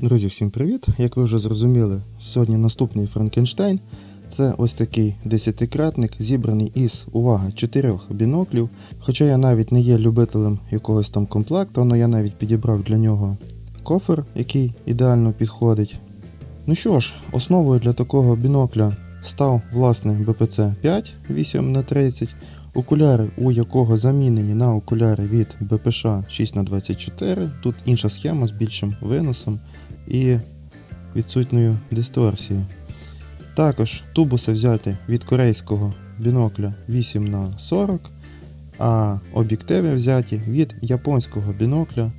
Друзі, всім привіт! Як ви вже зрозуміли, сьогодні наступний Франкенштейн. Це ось такий 10-кратник, зібраний із, увага, 4 біноклів. Хоча я навіть не є любителем якогось там комплекту, але я навіть підібрав для нього кофер, який ідеально підходить. Ну що ж, основою для такого бінокля став, власне, БПЦ-5 8х30, окуляри у якого замінені на окуляри від БПШ 6х24. Тут інша схема з більшим виносом і відсутньою дисторсією. Також тубуси взяті від корейського бінокля 8х40, а об'єктиви взяті від японського бінокля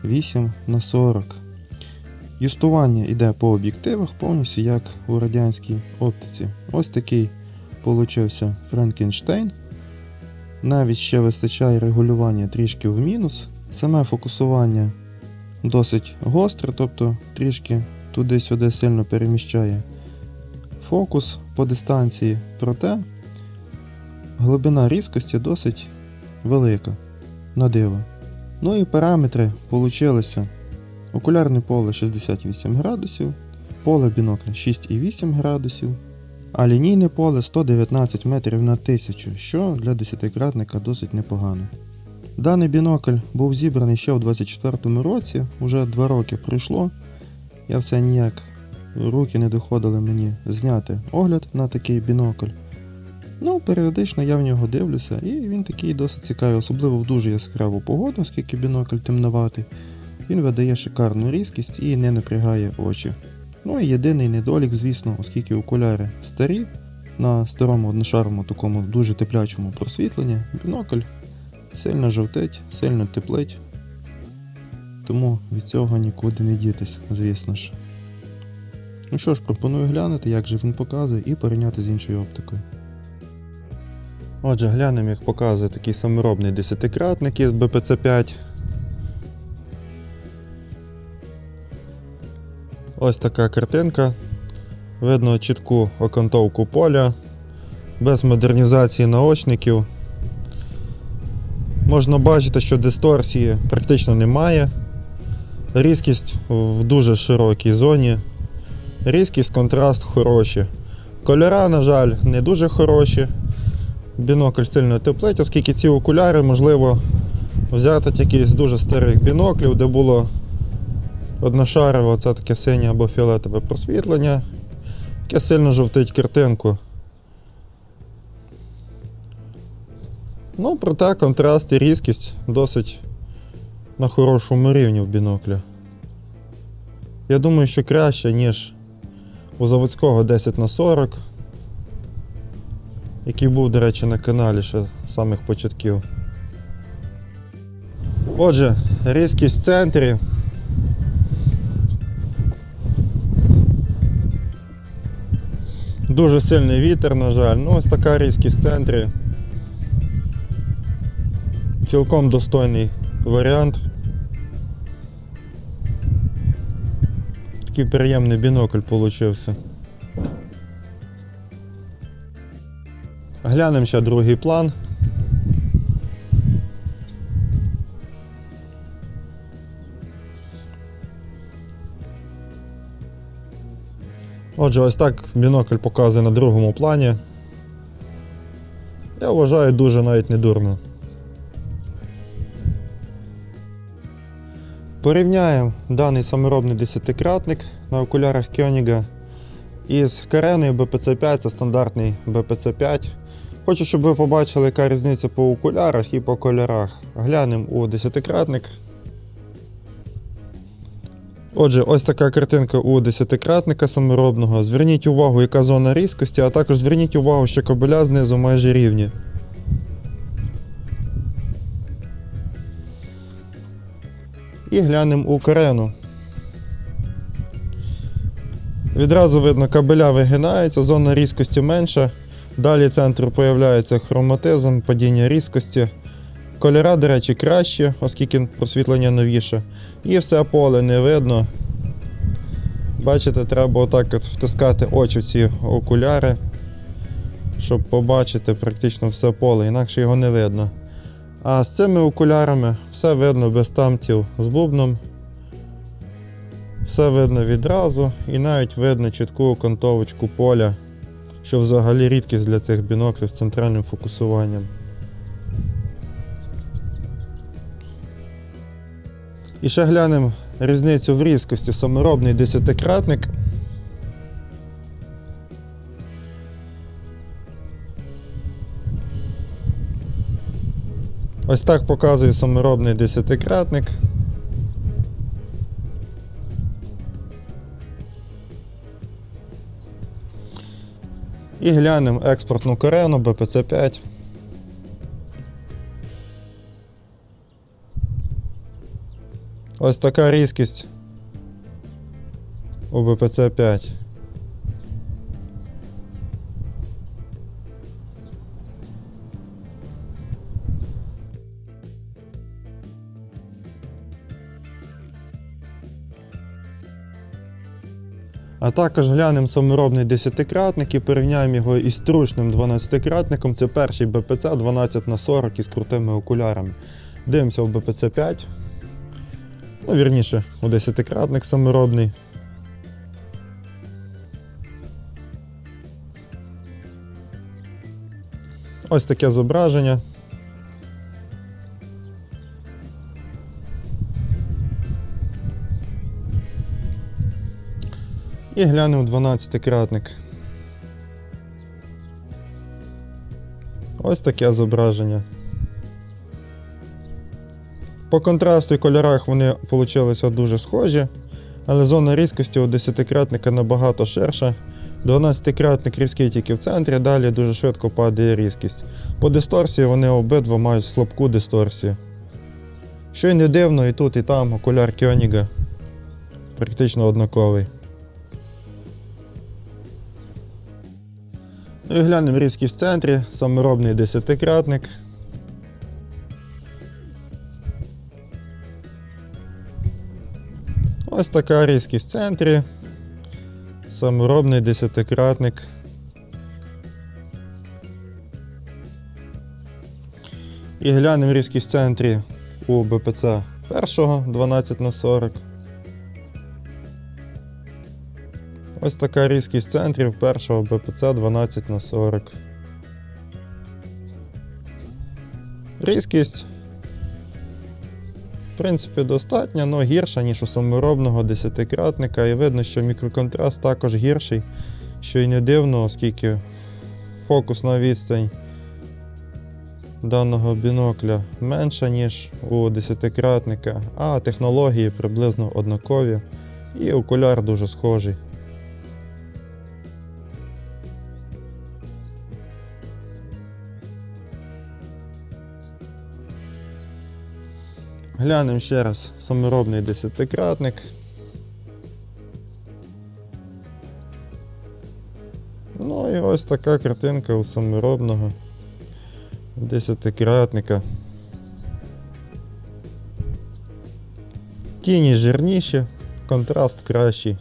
8х40. Юстування йде по об'єктивах повністю як у радянській оптиці. Ось такий получився Франкенштейн. Навіть ще вистачає регулювання трішки в мінус. Саме фокусування досить гостре, тобто трішки туди-сюди сильно переміщає фокус по дистанції, проте глибина різкості досить велика, на диво. Ну і параметри получилися. Окулярне поле 68 градусів, поле бінокля 6,8 градусів, а лінійне поле 119 метрів на 1000, що для 10-кратника досить непогано. Даний бінокль був зібраний ще у 2024 році, вже 2 роки пройшло. Я все ніяк, руки не доходили мені зняти огляд на такий бінокль. Ну, періодично я в нього дивлюся, і він такий досить цікавий, особливо в дуже яскраву погоду, оскільки бінокль темноватий. Він видає шикарну різкість і не напрягає очі. Ну і єдиний недолік, звісно, оскільки окуляри старі, на старому одношарому такому дуже теплячому просвітленні, бінокль сильно жовтить, сильно теплить, тому від цього нікуди не дітись, звісно ж. Ну що ж, пропоную глянути, як же він показує, і порівняти з іншою оптикою. Отже, глянемо, як показує такий саморобний 10-кратник із БПЦ-5. Ось така картинка. Видно чітку окантовку поля, без модернізації наочників. Можна бачити, що дисторсії практично немає. Різкість в дуже широкій зоні. Різкість, контраст хороші. Кольори, на жаль, не дуже хороші. Бінокль сильно теплить, оскільки ці окуляри можливо взяти тільки з дуже старих біноклів, де було одношарове, це таке синє або фіолетове просвітлення, яке сильно жовтить картинку. Ну, проте контраст і різкість досить на хорошому рівні в бінокля. Я думаю, що краще, ніж у заводського 10х40, який був, до речі, на каналі ще з самих початків. Отже, різкість в центрі. Дуже сильний вітер, на жаль. Ну, ось така різкість в центрі. Цілком достойний варіант. Такий приємний бінокль получився. Глянемо ще другий план. Отже, ось так бінокль показує на другому плані. Я вважаю, дуже навіть не дурно. Порівняємо даний саморобний 10-кратник на окулярах Koeniga із Кареною БПЦ-5, це стандартний БПЦ-5. Хочу, щоб ви побачили, яка різниця по окулярах і по кольорах. Глянемо у 10-кратник. Отже, ось така картинка у 10-кратника саморобного. Зверніть увагу, яка зона різкості, а також зверніть увагу, що кабеля знизу майже рівні. І глянемо у Карену. Відразу видно, кабеля вигинаються, зона різкості менша. Далі центру появляється хроматизм, падіння різкості. Кольори, до речі, кращі, оскільки просвітлення новіше. І все поле не видно. Бачите, треба отак от втискати очі в ці окуляри, щоб побачити практично все поле, інакше його не видно. А з цими окулярами все видно без тамців з бубном. Все видно відразу і навіть видно чітку окантовочку поля, що взагалі рідкість для цих біноклів з центральним фокусуванням. І ще глянемо різницю в різкості. Саморобний 10-кратник. Ось так показує саморобний 10-кратник. І глянемо експортну Корену BPC-5. Ось така різкість у BPC-5. А також глянемо саморобний 10-кратник і порівняємо його із трушним 12-кратником. Це перший BPC 12х40 із крутими окулярами. Дивимося в BPC-5. Ну, вірніше, у 10-кратник саморобний. Ось таке зображення. І глянемо 12-кратник. Ось таке зображення. По контрасту і кольорах вони вийшли дуже схожі, але зона різкості у 10-кратника набагато ширша. 12-кратник різкий тільки в центрі, далі дуже швидко падає різкість. По дисторсії вони обидва мають слабку дисторсію. Що й не дивно, і тут, і там окуляр Кьоніга практично однаковий. Ну і глянемо різкість в центрі, саморобний 10-кратник. Ось така різкість в центрі, саморобний 10-кратник. І глянемо різкість в центрі у BPC першого 12х40. Ось така різкість центрів першого BPC 12х40. Різкість, в принципі, достатня, але гірша, ніж у саморобного 10-кратника. І видно, що мікроконтраст також гірший, що й не дивно, оскільки фокусна відстань даного бінокля менша, ніж у 10-кратника, а технології приблизно однакові і окуляр дуже схожий. Глянемо ще раз саморобний 10-кратник. Ну і ось така картинка у саморобного 10-кратника. Тіні жирніші, контраст кращий.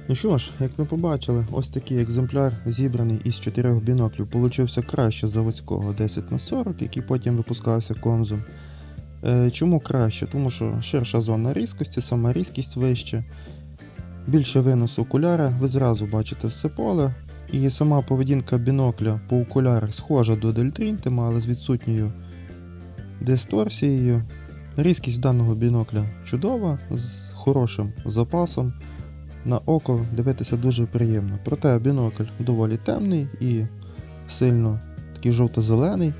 Ну що ж, як ви побачили, ось такий екземпляр, зібраний із 4 біноклів, получився краще заводського 10х40, який потім випускався Конзум. Чому краще? Тому що ширша зона різкості, сама різкість вища, більше винос окуляра, ви зразу бачите все поле, і сама поведінка бінокля по окулярах схожа до дельтрінтима, але з відсутньою дисторсією. Різкість даного бінокля чудова, з хорошим запасом. На око дивитися дуже приємно. Проте бінокль доволі темний і сильно такий жовто-зелений.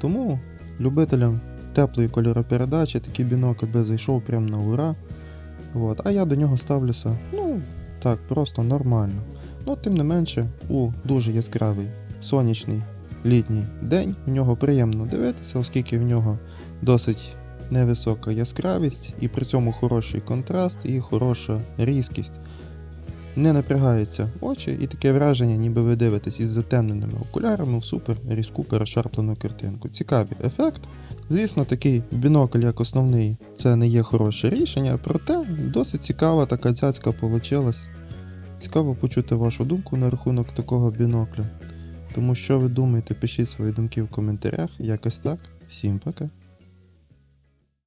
Тому любителям теплої кольоропередачі такий бінокль би зайшов прямо на ура. А я до нього ставлюся, так, просто нормально. Тим не менше, у дуже яскравий сонячний літній день в нього приємно дивитися, оскільки в нього досить невисока яскравість і при цьому хороший контраст і хороша різкість. не напрягаються очі, і таке враження, ніби ви дивитесь із затемненими окулярами в супер різку перешарплену картинку. Цікавий ефект. Звісно, такий бінокль як основний це не є хороше рішення, проте досить цікава така цяцька получилась. Цікаво почути вашу думку на рахунок такого бінокля. Тому що ви думаєте, пишіть свої думки в коментарях. Якось так. Всім пока.